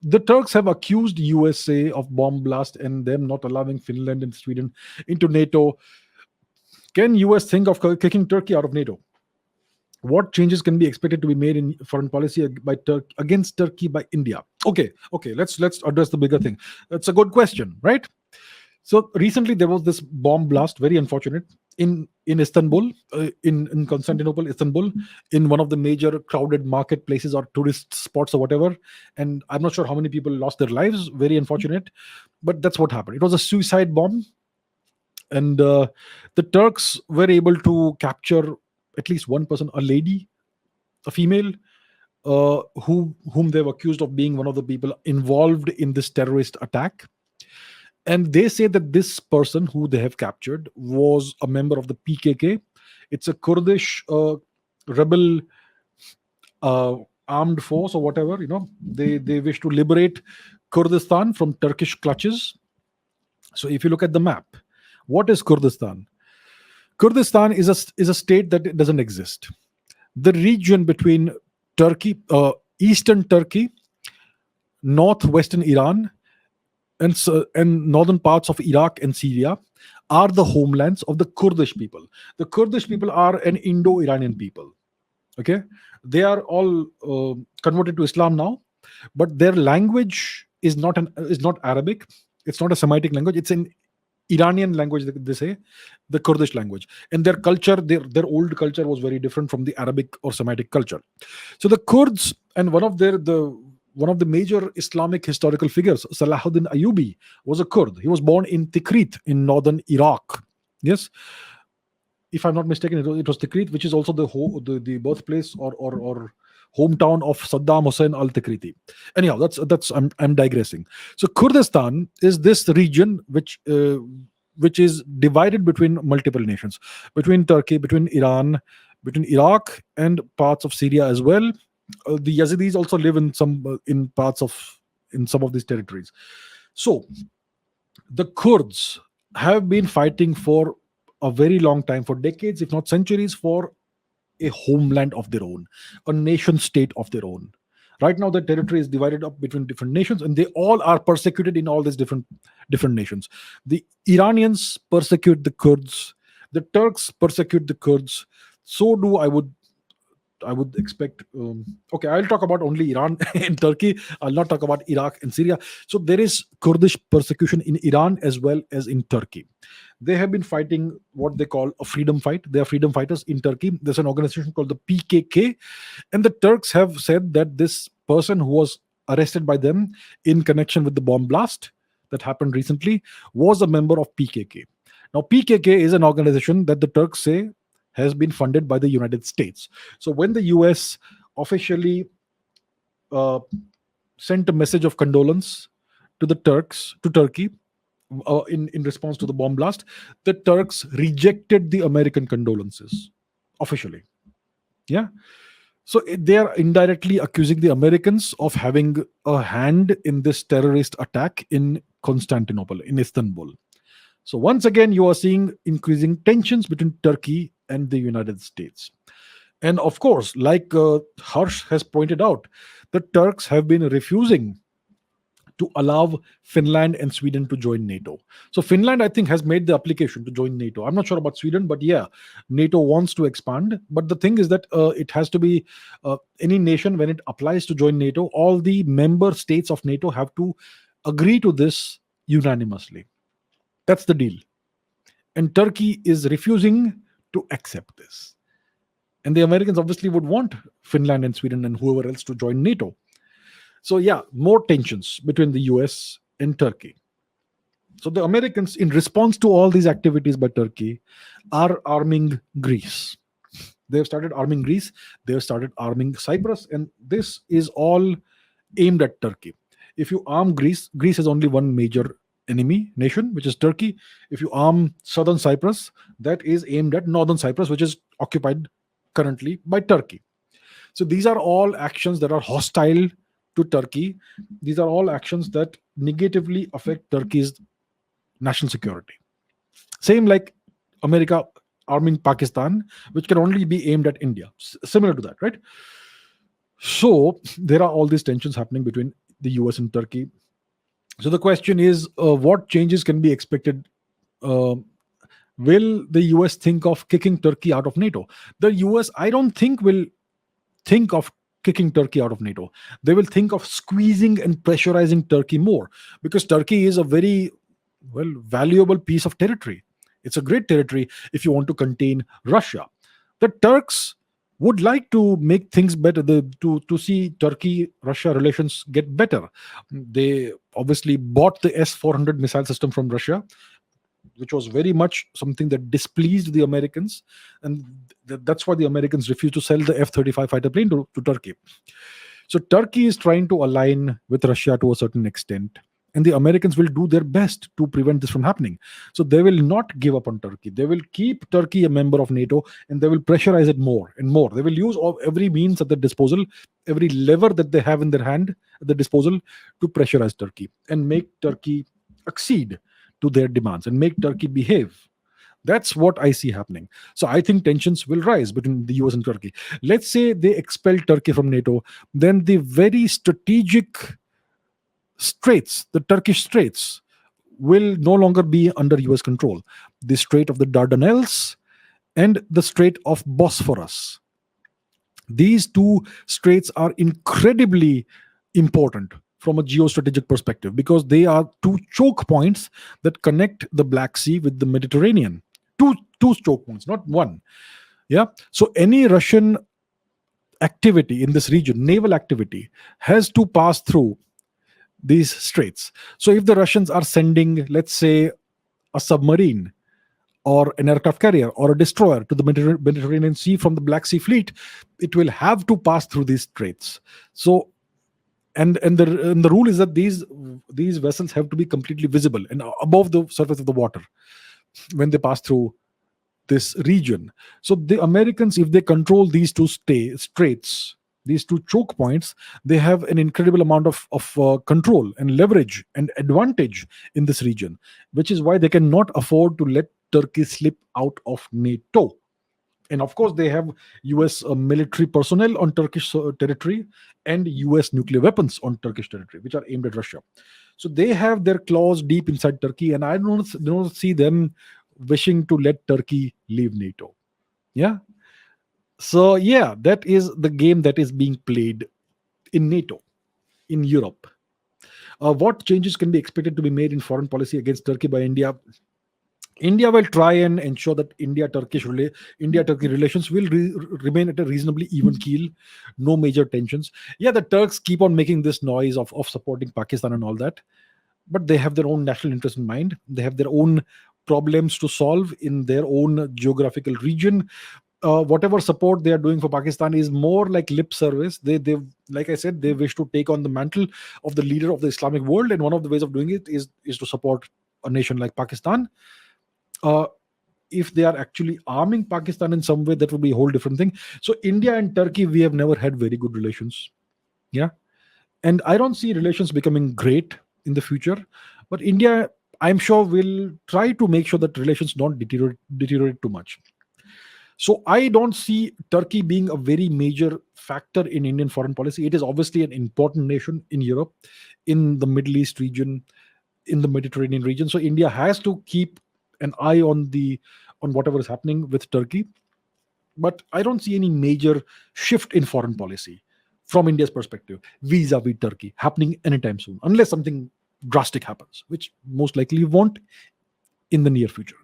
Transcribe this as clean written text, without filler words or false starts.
The Turks have accused USA of bomb blast and them not allowing Finland and Sweden into NATO. Can US think of kicking Turkey out of NATO? What changes can be expected to be made in foreign policy against Turkey by India? Okay, let's address the bigger thing. That's a good question, right? So recently there was this bomb blast, very unfortunate, in Istanbul, in Constantinople, Istanbul, in one of the major crowded marketplaces or tourist spots or whatever. And I'm not sure how many people lost their lives. Very unfortunate, but that's what happened. It was a suicide bomb, and the Turks were able to capture at least one person, a lady, a female, whom they've accused of being one of the people involved in this terrorist attack. And they say that this person who they have captured was a member of the PKK. It's a Kurdish rebel armed force or whatever. They wish to liberate Kurdistan from Turkish clutches. So if you look at the map, what is Kurdistan? Kurdistan is a state that doesn't exist. The region between Turkey, eastern Turkey, northwestern Iran, and northern parts of Iraq and Syria are the homelands of the Kurdish people. The Kurdish people are an Indo-Iranian people. Okay, they are all converted to Islam now, but their language is not Arabic. It's not a Semitic language. It's an Iranian language, they say, the Kurdish language. And their culture, their old culture was very different from the Arabic or Semitic culture. So the Kurds, and one of the major Islamic historical figures, Salahuddin Ayyubi, was a Kurd. He was born in Tikrit in northern Iraq. Yes, if I'm not mistaken, it was Tikrit, which is also the birthplace or hometown of Saddam Hussein al-Tikriti. Anyhow, that's I'm digressing. So Kurdistan is this region which is divided between multiple nations, between Turkey, between Iran, between Iraq, and parts of Syria as well. The Yazidis also live in some of these territories. So the Kurds have been fighting for a very long time, for decades, if not centuries, for a homeland of their own, a nation state of their own. Right now, the territory is divided up between different nations, and they all are persecuted in all these different nations. The Iranians persecute the Kurds, the Turks persecute the Kurds. So do I would expect. Okay, I'll talk about only Iran and Turkey. I'll not talk about Iraq and Syria. So there is Kurdish persecution in Iran as well as in Turkey. They have been fighting what they call a freedom fight. They are freedom fighters in Turkey. There's an organization called the PKK, and the Turks have said that this person who was arrested by them in connection with the bomb blast that happened recently was a member of PKK. Now, PKK is an organization that the Turks say has been funded by the United States. So when the US officially sent a message of condolence to Turkey, in response to the bomb blast, the Turks rejected the American condolences officially. Yeah. So they are indirectly accusing the Americans of having a hand in this terrorist attack in Constantinople, in Istanbul. So once again, you are seeing increasing tensions between Turkey and the United States. And of course, like Harsh has pointed out, the Turks have been refusing to allow Finland and Sweden to join NATO. So Finland, I think, has made the application to join NATO. I'm not sure about Sweden, but yeah, NATO wants to expand. But the thing is that it has to be any nation, when it applies to join NATO, all the member states of NATO have to agree to this unanimously. That's the deal. And Turkey is refusing to accept this. And the Americans obviously would want Finland and Sweden and whoever else to join NATO. So yeah, more tensions between the US and Turkey. So the Americans, in response to all these activities by Turkey, are arming Greece. They have started arming Greece. They have started arming Cyprus. And this is all aimed at Turkey. If you arm Greece, Greece has only one major enemy nation, which is Turkey. If you arm southern Cyprus, that is aimed at northern Cyprus, which is occupied currently by Turkey. So these are all actions that are hostile to Turkey. These are all actions that negatively affect Turkey's national security. Same like America arming Pakistan, which can only be aimed at India. Similar to that, right? So there are all these tensions happening between the US and Turkey. So the question is, what changes can be expected? Uh, will the US think of kicking Turkey out of NATO? The US, I don't think, will think of kicking Turkey out of NATO. They will think of squeezing and pressurizing Turkey more, because Turkey is a very valuable piece of territory. It's a great territory if you want to contain Russia. The Turks would like to make things better, to see Turkey Russia relations get better. They obviously bought the S-400 missile system from Russia, which was very much something that displeased the Americans, and that's why the Americans refused to sell the F-35 fighter plane to Turkey. So Turkey is trying to align with Russia to a certain extent, and the Americans will do their best to prevent this from happening. So they will not give up on Turkey. They will keep Turkey a member of NATO, and they will pressurize it more and more. They will use every means at their disposal, every lever that they have in their hand at their disposal, to pressurize Turkey and make Turkey accede to their demands and make Turkey behave. That's what I see happening. So I think tensions will rise between the US and Turkey. Let's say they expel Turkey from NATO, then the very strategic straits, the Turkish straits, will no longer be under US control. The Strait of the Dardanelles and the Strait of Bosphorus. These two straits are incredibly important from a geostrategic perspective, because they are two choke points that connect the Black Sea with the Mediterranean. Two choke points, not one. Yeah. So any Russian activity in this region, naval activity, has to pass through these straits. So if the Russians are sending, let's say, a submarine or an aircraft carrier or a destroyer to the Mediterranean Sea from the Black Sea Fleet, it will have to pass through these straits. So and the rule is that these vessels have to be completely visible and above the surface of the water when they pass through this region. So the Americans, if they control these two straits, these two choke points, they have an incredible amount of control and leverage and advantage in this region, which is why they cannot afford to let Turkey slip out of NATO. And of course, they have US military personnel on Turkish territory and US nuclear weapons on Turkish territory, which are aimed at Russia. So they have their claws deep inside Turkey, and I don't see them wishing to let Turkey leave NATO. Yeah. So yeah, that is the game that is being played in NATO, in Europe. What changes can be expected to be made in foreign policy against Turkey by India? India will try and ensure that India-Turkey relations will remain at a reasonably even keel, no major tensions. Yeah, the Turks keep on making this noise of supporting Pakistan and all that, but they have their own national interest in mind. They have their own problems to solve in their own geographical region. Whatever support they are doing for Pakistan is more like lip service. They like I said, they wish to take on the mantle of the leader of the Islamic world, and one of the ways of doing it is to support a nation like Pakistan. Uh, if they are actually arming Pakistan in some way, that would be a whole different thing. So India and Turkey, we have never had very good relations. Yeah. And I don't see relations becoming great in the future. But India, I'm sure, will try to make sure that relations don't deteriorate too much. So I don't see Turkey being a very major factor in Indian foreign policy. It is obviously an important nation in Europe, in the Middle East region, in the Mediterranean region. So India has to keep an eye on whatever is happening with Turkey. But I don't see any major shift in foreign policy from India's perspective vis-a-vis Turkey happening anytime soon, unless something drastic happens, which most likely won't in the near future.